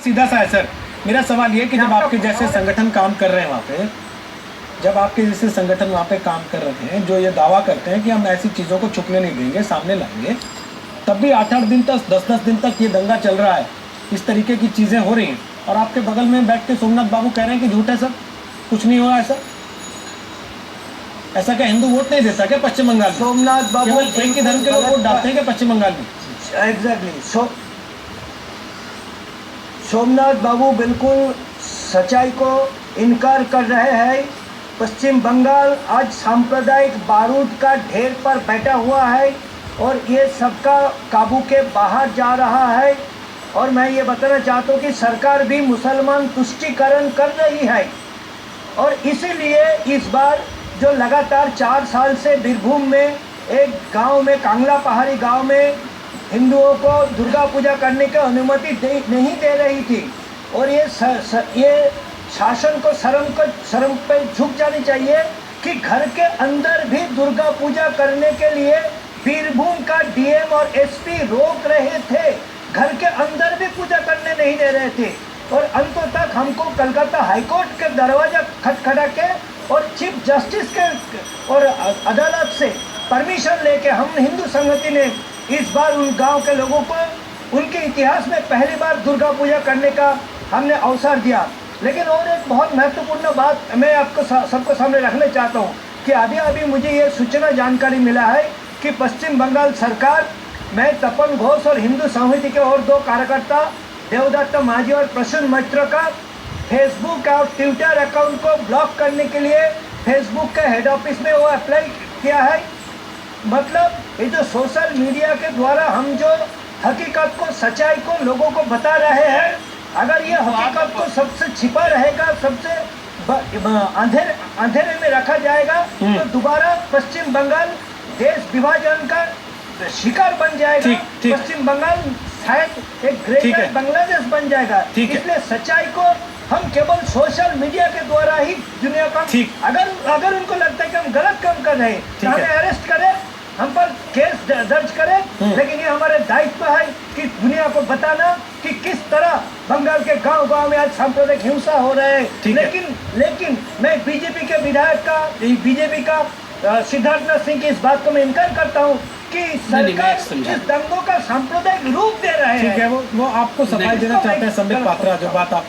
सीधा सा है सर। मेरा सवाल ये कि जब आपके जैसे संगठन काम कर रहे हैं वहाँ पे, जब आपके जैसे संगठन वहाँ पे काम कर रहे हैं जो ये दावा करते हैं कि हम ऐसी चीज़ों को छुपने नहीं देंगे, सामने लाएंगे, तब भी 8-8 दिन तक 10-10 दिन तक ये दंगा चल रहा है, इस तरीके की चीज़ें हो रही हैं और आपके बगल में बैठ के सोमनाथ बाबू कह रहे हैं कि झूठ है सर, कुछ नहीं हुआ ऐसा। ऐसा क्या हिंदू वोट नहीं देता क्या पश्चिम बंगाल में? सोमनाथ बाबू केवल एक ही धर्म के लोग वोट डालते हैं क्या पश्चिम बंगाल में? एग्जैक्टली सोमनाथ बाबू बिल्कुल सच्चाई को इनकार कर रहे हैं। पश्चिम बंगाल आज सांप्रदायिक बारूद का ढेर पर बैठा हुआ है और ये सबका काबू के बाहर जा रहा है। और मैं ये बताना चाहता हूँ कि सरकार भी मुसलमान तुष्टीकरण कर रही है और इसीलिए इस बार जो लगातार 4 साल से बीरभूम में एक गांव में, कांगला पहाड़ी गांव में हिंदुओं को दुर्गा पूजा करने की अनुमति नहीं दे रही थी और ये शासन को शर्म पे झुक जानी चाहिए कि घर के अंदर भी दुर्गा पूजा करने के लिए बीरभूम का डीएम और एसपी रोक रहे थे, घर के अंदर भी पूजा करने नहीं दे रहे थे। और अंत तक हमको कलकत्ता हाईकोर्ट के दरवाजा खटखटा के और चीफ जस्टिस के और अदालत से परमिशन लेके हम हिंदू संगठन ने इस बार उन गांव के लोगों को उनके इतिहास में पहली बार दुर्गा पूजा करने का हमने अवसर दिया। लेकिन और एक बहुत महत्वपूर्ण बात मैं आपको सबको सामने रखना चाहता हूँ कि अभी मुझे ये सूचना जानकारी मिला है कि पश्चिम बंगाल सरकार, मैं तपन घोष और हिंदू संहति के और 2 कार्यकर्ता देवदत्त माझी और प्रसून मैत्र का फेसबुक और ट्विटर अकाउंट को ब्लॉक करने के लिए फेसबुक के हेड ऑफिस में वो अप्लाई किया है। मतलब ये जो सोशल मीडिया के द्वारा हम जो हकीकत को, सच्चाई को लोगों को बता रहे हैं, अगर ये हकीकत को सबसे छिपा रहेगा, सबसे अंधेरे में रखा जाएगा तो दोबारा पश्चिम बंगाल देश विभाजन का शिकार बन जाएगा। पश्चिम बंगाल शायद एक ग्रेटर बांग्लादेश बन जाएगा। इसलिए सच्चाई को हम केवल सोशल मीडिया के द्वारा ही दुनिया का, अगर उनको लगता है कि हम गलत काम कर रहे हैं तो हमें अरेस्ट करें, हम पर केस दर्ज करें, लेकिन ये हमारे दायित्व है कि दुनिया को बताना कि किस तरह बंगाल के गांव-गांव में आज सांप्रदायिक हिंसा हो रहा है। लेकिन मैं बीजेपी के विधायक का, बीजेपी का सिद्धार्थनाथ सिंह की इस बात को मैं इनकार करता हूँ कि सरकार इस दंगों का सांप्रदायिक रूप दे रहे हैं। ठीक है, वो आपको सफाई देना चाहते हैं संबित पात्रा, जो बात आप